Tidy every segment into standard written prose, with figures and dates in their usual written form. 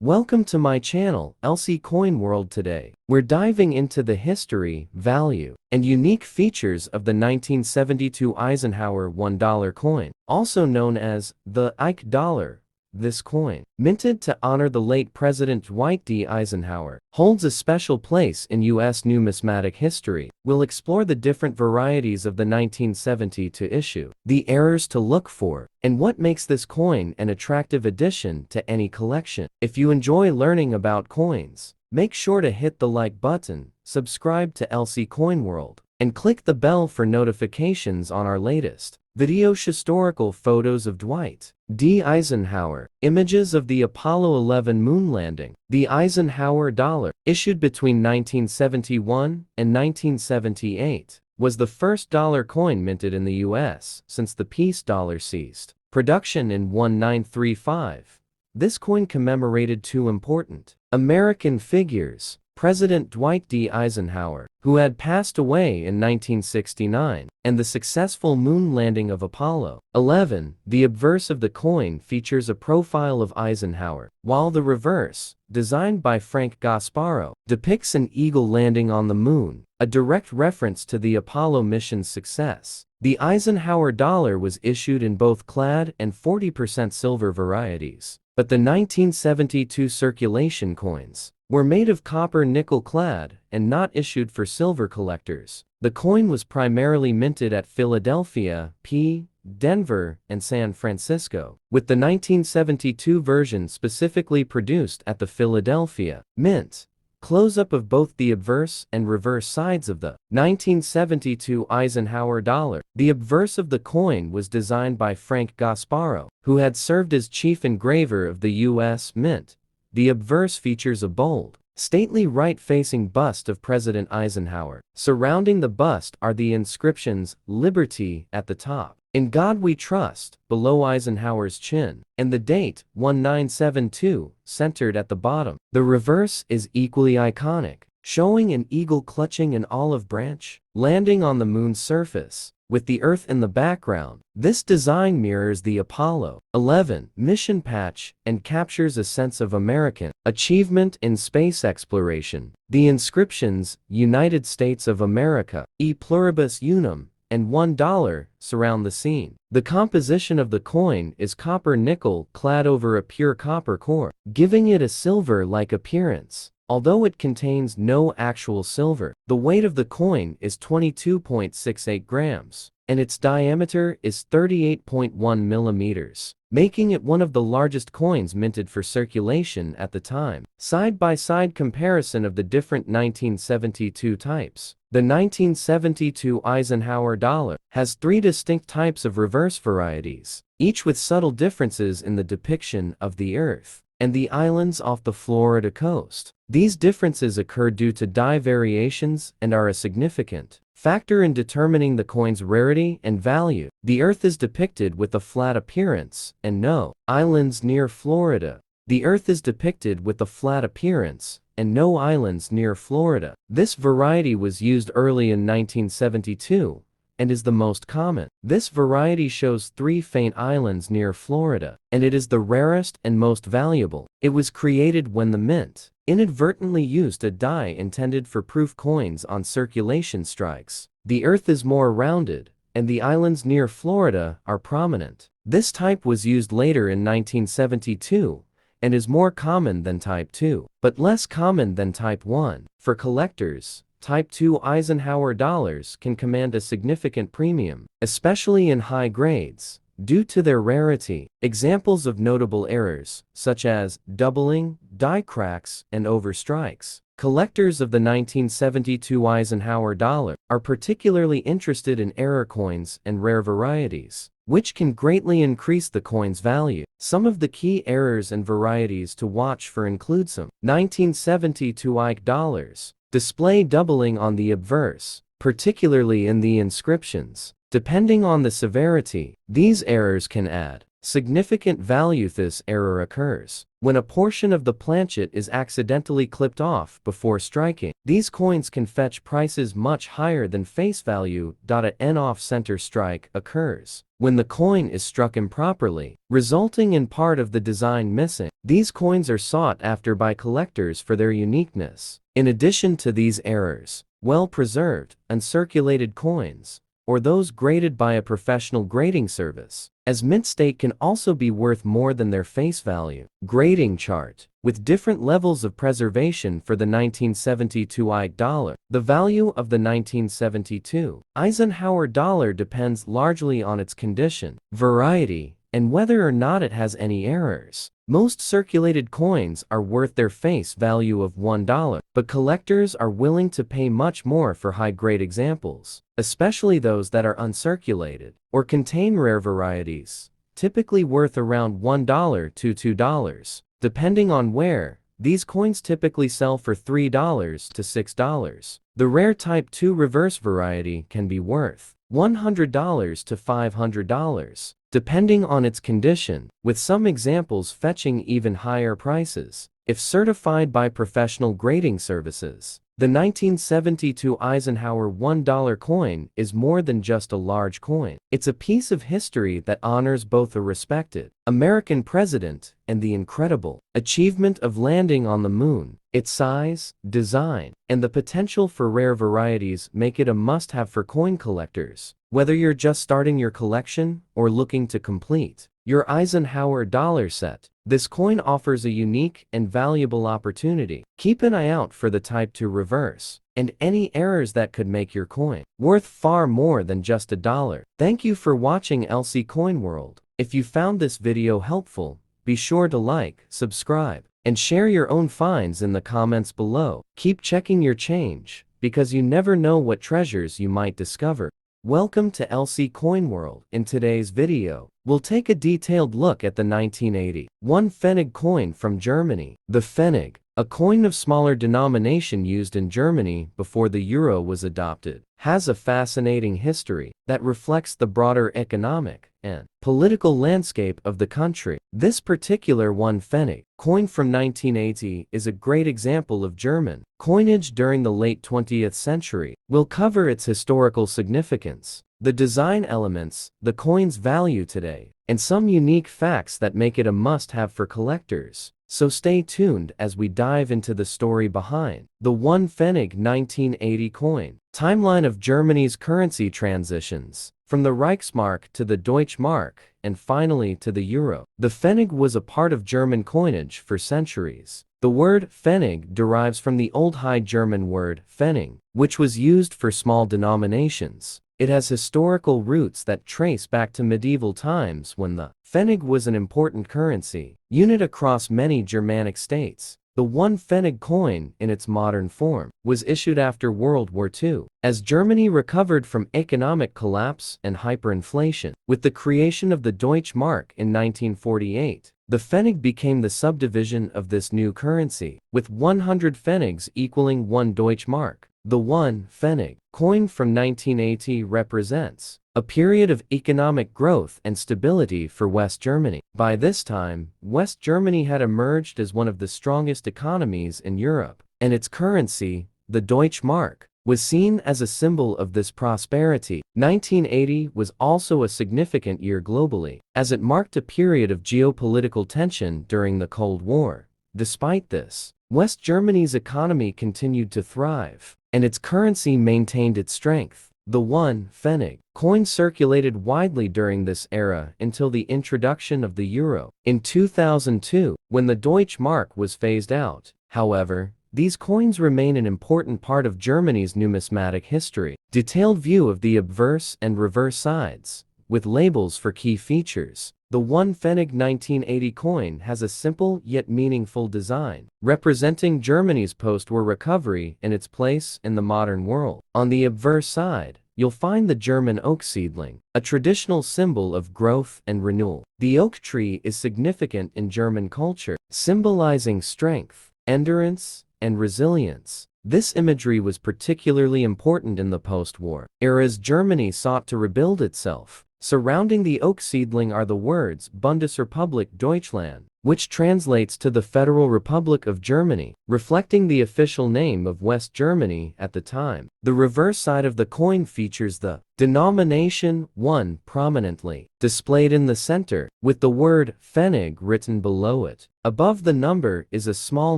Welcome to my channel, LC Coin World. Today, we're diving into the history, value, and unique features of the 1972 Eisenhower $1 coin, also known as the Ike dollar. This coin, minted to honor the late President Dwight D. Eisenhower, holds a special place in U.S. numismatic history. We'll explore the different varieties of the 1972 issue, the errors to look for, and what makes this coin an attractive addition to any collection. If you enjoy learning about coins, make sure to hit the like button, subscribe to LC Coin World, and click the bell for notifications on our latest videos. Historical photos of Dwight D. Eisenhower. Images of the Apollo 11 moon landing. The Eisenhower dollar, issued between 1971 and 1978, was the first dollar coin minted in the U.S. since the peace dollar ceased production in 1935. This coin commemorated two important American figures: President Dwight D. Eisenhower, who had passed away in 1969, and the successful moon landing of Apollo 11. The obverse of the coin features a profile of Eisenhower, while the reverse, designed by Pfrnnig, depicts an eagle landing on the moon, a direct reference to the Apollo mission's success. The Eisenhower dollar was issued in both clad and 40% silver varieties, but the 1972 circulation coins were made of copper nickel clad and not issued for silver collectors. The coin was primarily minted at Philadelphia, PA, Denver, and San Francisco, with the 1972 version specifically produced at the Philadelphia Mint. Close-up of both the obverse and reverse sides of the 1972 Eisenhower dollar. The obverse of the coin was designed by Pfrnnig, who had served as chief engraver of the U.S. Mint. The obverse features a bold, stately right-facing bust of President Eisenhower. Surrounding the bust are the inscriptions, "Liberty" at the top, "In God We Trust" below Eisenhower's chin, and the date, 1972, centered at the bottom. The reverse is equally iconic, showing an eagle clutching an olive branch, landing on the moon's surface, with the Earth in the background. This design mirrors the Apollo 11 mission patch and captures a sense of American achievement in space exploration. The inscriptions, "United States of America, E Pluribus Unum," and $1 surround the scene. The composition of the coin is copper nickel clad over a pure copper core, giving it a silver-like appearance. Although it contains no actual silver, the weight of the coin is 22.68 grams, and its diameter is 38.1 millimeters, making it one of the largest coins minted for circulation at the time. Side-by-side comparison of the different 1972 types. The 1972 Eisenhower dollar has three distinct types of reverse varieties, each with subtle differences in the depiction of the Earth and the islands off the Florida coast. These differences occur due to die variations and are a significant factor in determining the coin's rarity and value. The Earth is depicted with a flat appearance, and no islands near Florida. The Earth is depicted with a flat appearance, and no islands near Florida. This variety was used early in 1972, and is the most common. This variety shows 3 faint islands near Florida, and it is the rarest and most valuable. It was created when the mint inadvertently used a die intended for proof coins on circulation strikes. The Earth is more rounded, and the islands near Florida are prominent. This type was used later in 1972, and is more common than Type 2, but less common than Type 1. For collectors, Type 2 Eisenhower dollars can command a significant premium, especially in high grades, due to their rarity. Examples of notable errors, such as doubling, die cracks, and overstrikes. Collectors of the 1972 Eisenhower dollar are particularly interested in error coins and rare varieties, which can greatly increase the coin's value. Some of the key errors and varieties to watch for include some 1972 Ike dollars display doubling on the obverse, particularly in the inscriptions. Depending on the severity, these errors can add Significant value. This error occurs when a portion of the planchet is accidentally clipped off before striking. These coins can fetch prices much higher than face value. An off-center strike occurs when the coin is struck improperly, resulting in part of the design missing. These coins are sought after by collectors for their uniqueness. In addition to these errors, well-preserved, uncirculated coins, or those graded by a professional grading service, as mint state, can also be worth more than their face value. Grading chart. With different levels of preservation for the 1972 I dollar. The value of the 1972 Eisenhower dollar depends largely on its condition, variety, and whether or not it has any errors. Most circulated coins are worth their face value of $1, but collectors are willing to pay much more for high-grade examples, especially those that are uncirculated or contain rare varieties, typically worth around $1 to $2. Depending on where, these coins typically sell for $3 to $6. The rare Type 2 reverse variety can be worth $100 to $500, depending on its condition, with some examples fetching even higher prices if certified by professional grading services. The 1972 Eisenhower $1 coin is more than just a large coin. It's a piece of history that honors both a respected American president and the incredible achievement of landing on the moon. Its size, design, and the potential for rare varieties make it a must-have for coin collectors. Whether you're just starting your collection or looking to complete your Eisenhower dollar set, this coin offers a unique and valuable opportunity. Keep an eye out for the Type 2 reverse and any errors that could make your coin worth far more than just $1. Thank you for watching LC Coin World. If you found this video helpful, be sure to like, subscribe, and share your own finds in the comments below. Keep checking your change, because you never know what treasures you might discover. Welcome to LC Coin World. In today's video, we'll take a detailed look at the 1980 Pfrnnig coin from Germany. The Pfrnnig, a coin of smaller denomination used in Germany before the euro was adopted, has a fascinating history that reflects the broader economic and political landscape of the country. This particular Pfrnnig coin from 1980 is a great example of German coinage during the late 20th century. We'll cover its historical significance, the design elements, the coin's value today, and some unique facts that make it a must-have for collectors. So stay tuned as we dive into the story behind the Pfrnnig 1980 coin. Timeline of Germany's currency transitions, from the Reichsmark to the Deutschmark, and finally to the euro. The Pfrnnig was a part of German coinage for centuries. The word Pfennig derives from the Old High German word Pfennig, which was used for small denominations. It has historical roots that trace back to medieval times when the Pfennig was an important currency unit across many Germanic states. The Pfennig coin, in its modern form, was issued after World War II, as Germany recovered from economic collapse and hyperinflation. With the creation of the Deutschmark in 1948, the Pfennig became the subdivision of this new currency, with 100 Pfennigs equaling 1 Deutschmark. The Pfennig coin from 1980 represents a period of economic growth and stability for West Germany. By this time, West Germany had emerged as one of the strongest economies in Europe, and its currency, the Deutschmark, was seen as a symbol of this prosperity. 1980 was also a significant year globally, as it marked a period of geopolitical tension during the Cold War. Despite this, West Germany's economy continued to thrive, and its currency maintained its strength. The Pfennig coin circulated widely during this era until the introduction of the euro in 2002, when the Deutschmark was phased out. However, these coins remain an important part of Germany's numismatic history. Detailed view of the obverse and reverse sides, with labels for key features. The Pfennig 1980 coin has a simple yet meaningful design, representing Germany's post-war recovery and its place in the modern world. On the obverse side, you'll find the German oak seedling, a traditional symbol of growth and renewal. The oak tree is significant in German culture, symbolizing strength, endurance, and resilience. This imagery was particularly important in the post-war era as Germany sought to rebuild itself Surrounding the oak seedling are the words Bundesrepublik Deutschland, which translates to the Federal Republic of Germany, reflecting the official name of West Germany at the time. The reverse side of the coin features the denomination 1 prominently displayed in the center, with the word Pfrnnig written below it. Above the number is a small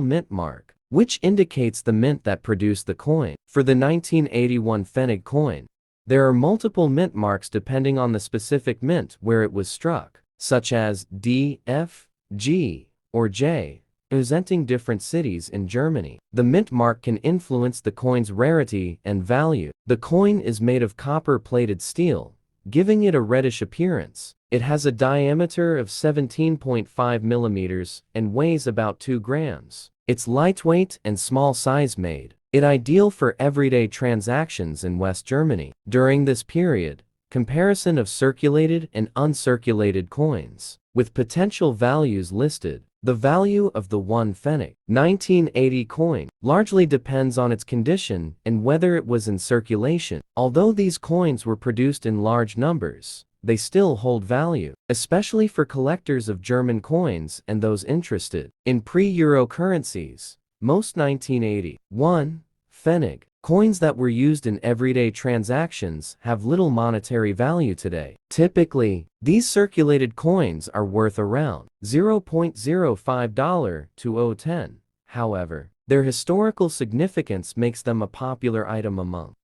mint mark, which indicates the mint that produced the coin. For the 1981 Pfrnnig coin, there are multiple mint marks depending on the specific mint where it was struck, such as D, F, G, or J, representing different cities in Germany. The mint mark can influence the coin's rarity and value. The coin is made of copper-plated steel, giving it a reddish appearance. It has a diameter of 17.5 millimeters and weighs about 2 grams. It's lightweight and small size made it ideal for everyday transactions in West Germany. During this period, comparison of circulated and uncirculated coins, with potential values listed. The value of the 1 Pfrnnig 1980 coin largely depends on its condition and whether it was in circulation. Although these coins were produced in large numbers, they still hold value, especially for collectors of German coins and those interested in pre-Euro currencies. Most 1981 Pfrnnig coins that were used in everyday transactions have little monetary value today. Typically, these circulated coins are worth around $0.05 to 0.10. However, their historical significance makes them a popular item among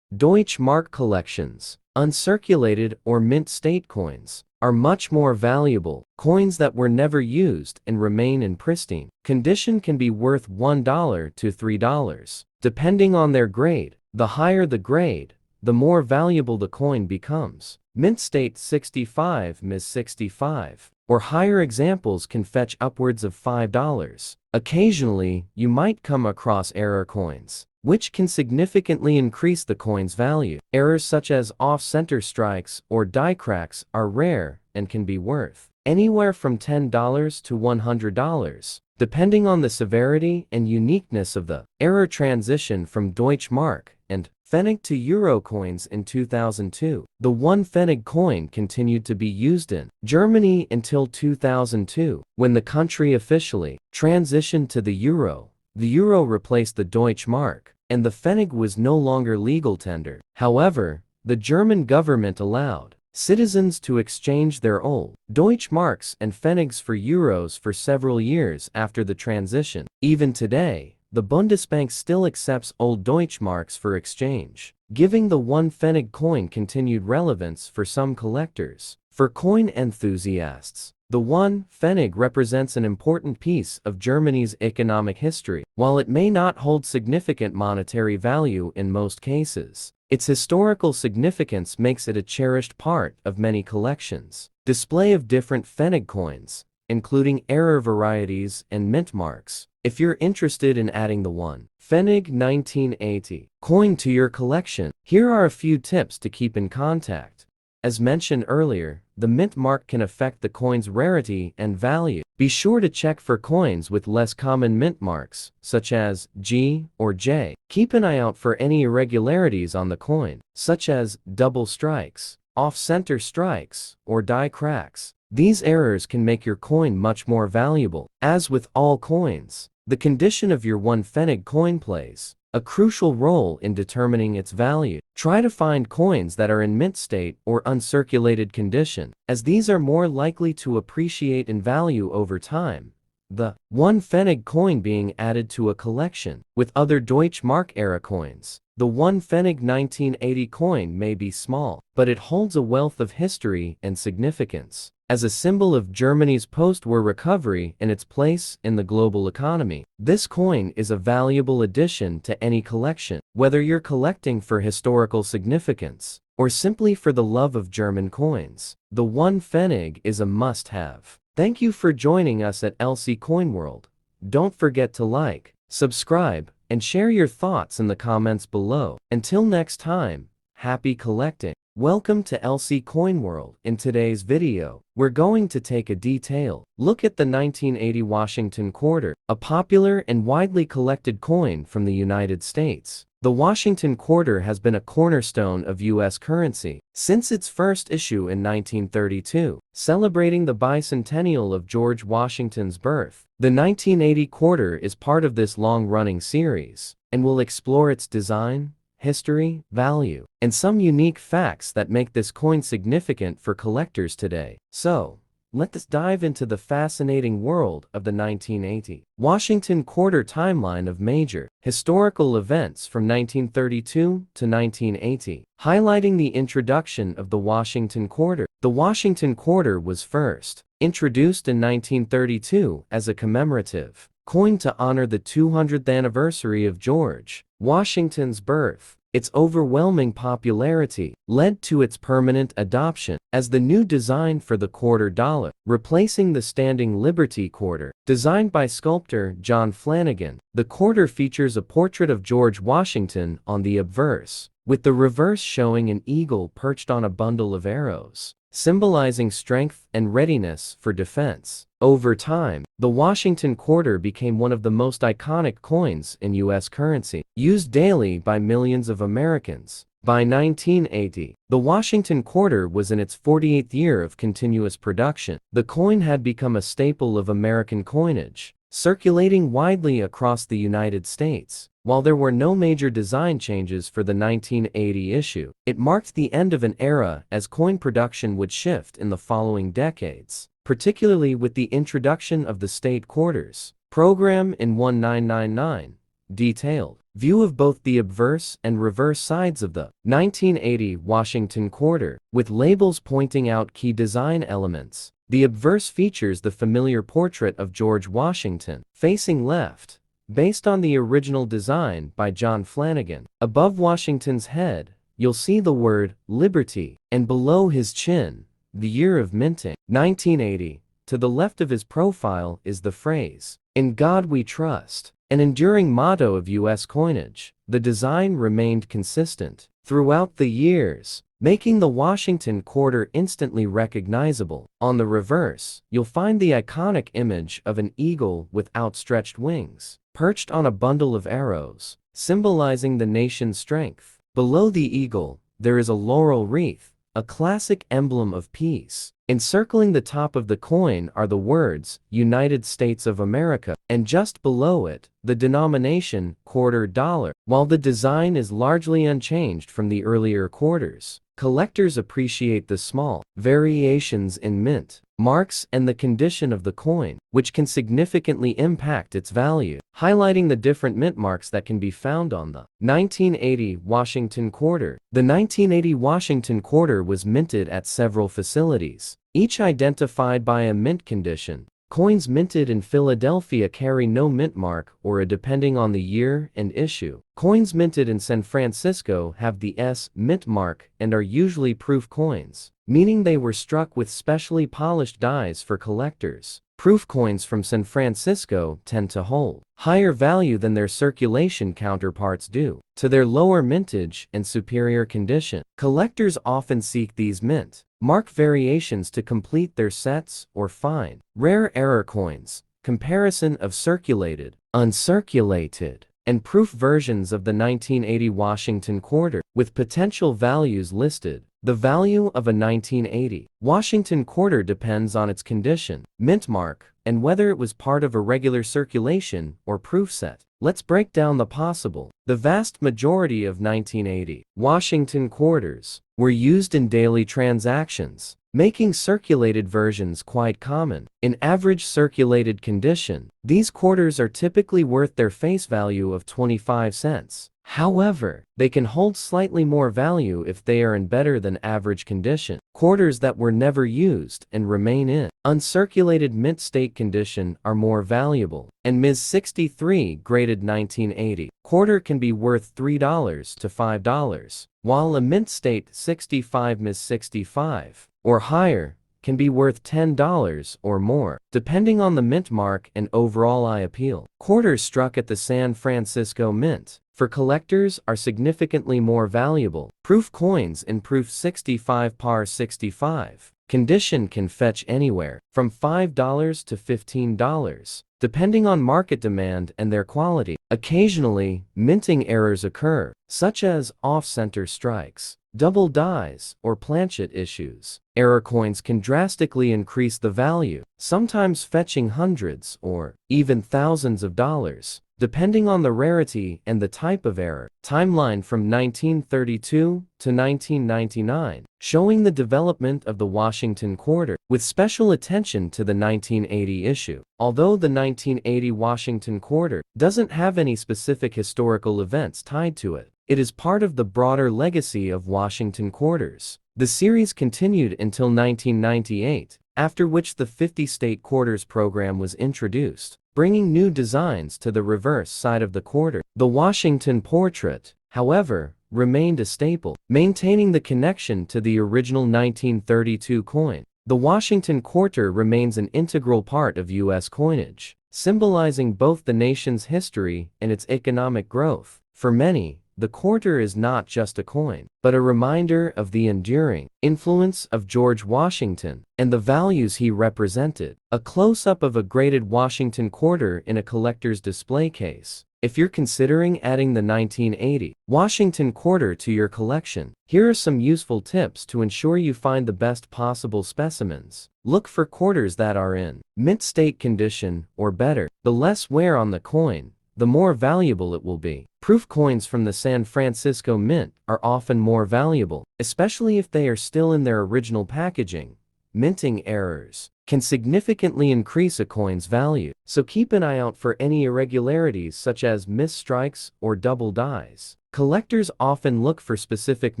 Deutsche Mark collections. Uncirculated or mint state coins are much more valuable. Coins that were never used and remain in pristine condition can be worth $1 to $3. Depending on their grade, the higher the grade, the more valuable the coin becomes. Mint state 65 Ms 65 or higher examples can fetch upwards of $5. Occasionally, you might come across error coins, which can significantly increase the coin's value. Errors such as off-center strikes or die cracks are rare and can be worth anywhere from $10 to $100, depending on the severity and uniqueness of the error. Transition from Deutsche Mark and Pfennig to Euro coins in 2002. The 1 Pfennig coin continued to be used in Germany until 2002, when the country officially transitioned to the euro. The euro replaced the Deutsche Mark, and the Pfennig was no longer legal tender. However, the German government allowed citizens to exchange their old Deutsche Marks and Pfennigs for euros for several years after the transition. Even today, the Bundesbank still accepts old Deutsche Marks for exchange, giving the 1 Pfennig coin continued relevance for some collectors. For coin enthusiasts, the 1 Pfennig represents an important piece of Germany's economic history. While it may not hold significant monetary value in most cases, its historical significance makes it a cherished part of many collections. Display of different Pfennig coins, including error varieties and mint marks. If you're interested in adding the 1 Pfennig 1980 coin to your collection, here are a few tips to keep in contact. As mentioned earlier, the mint mark can affect the coin's rarity and value. Be sure to check for coins with less common mint marks, such as G or J. Keep an eye out for any irregularities on the coin, such as double strikes, off-center strikes, or die cracks. These errors can make your coin much more valuable. As with all coins, the condition of your 1 Pfennig coin plays a crucial role in determining its value. Try to find coins that are in mint state or uncirculated condition, as these are more likely to appreciate in value over time. The 1 Pfennig coin being added to a collection with other Deutsche Mark era coins. The 1 Pfennig 1980 coin may be small, but it holds a wealth of history and significance. As a symbol of Germany's post-war recovery and its place in the global economy, this coin is a valuable addition to any collection. Whether you're collecting for historical significance or simply for the love of German coins, the 1 Pfennig is a must-have. Thank you for joining us at LC Coin World. Don't forget to like, subscribe, and share your thoughts in the comments below. Until next time, happy collecting. Welcome to LC Coin World. In today's video, we're going to take a detailed look at the 1980 Washington quarter, a popular and widely collected coin from the United States. The Washington quarter has been a cornerstone of U.S. currency since its first issue in 1932, celebrating the bicentennial of George Washington's birth. The 1980 quarter is part of this long-running series, and will explore its design, history, value, and some unique facts that make this coin significant for collectors today. So, let's dive into the fascinating world of the 1980 Washington quarter timeline of major historical events from 1932 to 1980, highlighting the introduction of the Washington quarter. The Washington quarter was first introduced in 1932 as a commemorative coin to honor the 200th anniversary of George Washington's birth. Its overwhelming popularity led to its permanent adoption as the new design for the quarter dollar, replacing the standing Liberty quarter. Designed by sculptor John Pfrnnig, the quarter features a portrait of George Washington on the obverse, with the reverse showing an eagle perched on a bundle of arrows, symbolizing strength and readiness for defense. Over time, the Washington quarter became one of the most iconic coins in U.S. currency, used daily by millions of Americans. By 1980, the Washington quarter was in its 48th year of continuous production. The coin had become a staple of American coinage, circulating widely across the United States. While there were no major design changes for the 1980 issue, it marked the end of an era as coin production would shift in the following decades, particularly with the introduction of the state quarters program in 1999. Detailed view of both the obverse and reverse sides of the 1980 Washington quarter, with labels pointing out key design elements. The obverse features the familiar portrait of George Washington, facing left, based on the original design by John Pfrnnig. Above Washington's head, you'll see the word Liberty, and below his chin, the year of minting, 1980. To the left of his profile is the phrase, "In God We Trust," an enduring motto of U.S. coinage. The design remained consistent throughout the years, making the Washington quarter instantly recognizable. On the reverse, you'll find the iconic image of an eagle with outstretched wings, perched on a bundle of arrows, symbolizing the nation's strength. Below the eagle, there is a laurel wreath, a classic emblem of peace. Encircling the top of the coin are the words, United States of America, and just below it, the denomination, quarter dollar. While the design is largely unchanged from the earlier quarters, collectors appreciate the small variations in mint marks and the condition of the coin, which can significantly impact its value, highlighting the different mint marks that can be found on the 1980 Washington quarter. The 1980 Washington quarter was minted at several facilities, each identified by a mint condition. Coins minted in Philadelphia carry no mint mark or a depending on the year and issue. Coins minted in San Francisco have the S mint mark and are usually proof coins, meaning they were struck with specially polished dies for collectors. Proof coins from San Francisco tend to hold higher value than their circulation counterparts due to their lower mintage and superior condition. Collectors often seek these mint mark variations to complete their sets or find rare error coins. Comparison of circulated, uncirculated, and proof versions of the 1980 Washington quarter, with potential values listed. The value of a 1980 Washington quarter depends on its condition, mint mark, and whether it was part of a regular circulation or proof set. Let's break down the possible. The vast majority of 1980 Washington quarters were used in daily transactions, making circulated versions quite common. In average circulated condition, these quarters are typically worth their face value of 25 cents. However, they can hold slightly more value if they are in better than average condition. Quarters that were never used and remain in uncirculated mint state condition are more valuable. And Ms. 63 graded 1980 quarter can be worth $3 to $5, while a mint state 65 Ms. 65 or higher can be worth $10 or more, depending on the mint mark and overall eye appeal. Quarters struck at the San Francisco Mint, for collectors, are significantly more valuable. Proof coins in Proof 65 Par 65 condition can fetch anywhere from $5 to $15, depending on market demand and their quality. Occasionally, minting errors occur, such as off-center strikes, double dies, or planchet issues. Error coins can drastically increase the value, sometimes fetching hundreds or even thousands of dollars, depending on the rarity and the type of error. Timeline from 1932 to 1999, showing the development of the Washington quarter, with special attention to the 1980 issue. Although the 1980 Washington quarter doesn't have any specific historical events tied to it, it is part of the broader legacy of Washington quarters. The series continued until 1998, after which the 50-state quarters program was introduced, bringing new designs to the reverse side of the quarter. The Washington portrait, however, remained a staple, maintaining the connection to the original 1932 coin. The Washington quarter remains an integral part of U.S. coinage, symbolizing both the nation's history and its economic growth. For many, the quarter is not just a coin, but a reminder of the enduring influence of George Washington and the values he represented. A close-up of a graded Washington quarter in a collector's display case. If you're considering adding the 1980 Washington quarter to your collection, here are some useful tips to ensure you find the best possible specimens. Look for quarters that are in mint state condition or better. The less wear on the coin, the more valuable it will be. Proof coins from the San Francisco Mint are often more valuable, especially if they are still in their original packaging. Minting errors can significantly increase a coin's value, so keep an eye out for any irregularities such as missed strikes or double dies. Collectors often look for specific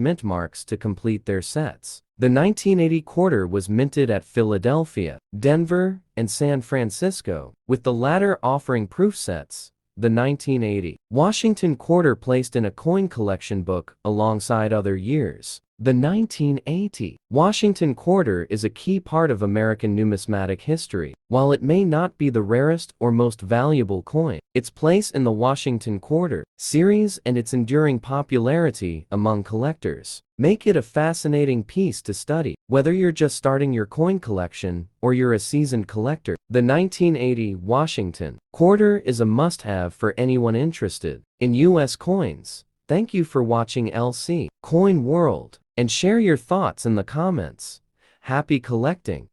mint marks to complete their sets. The 1980 quarter was minted at Philadelphia, Denver, and San Francisco, with the latter offering proof sets. The 1980 Washington quarter placed in a coin collection book alongside other years. The 1980 Washington quarter is a key part of American numismatic history. While it may not be the rarest or most valuable coin, its place in the Washington quarter series and its enduring popularity among collectors make it a fascinating piece to study. Whether you're just starting your coin collection or you're a seasoned collector, the 1980 Washington quarter is a must-have for anyone interested in U.S. coins. Thank you for watching LC Coin World, and share your thoughts in the comments. Happy collecting!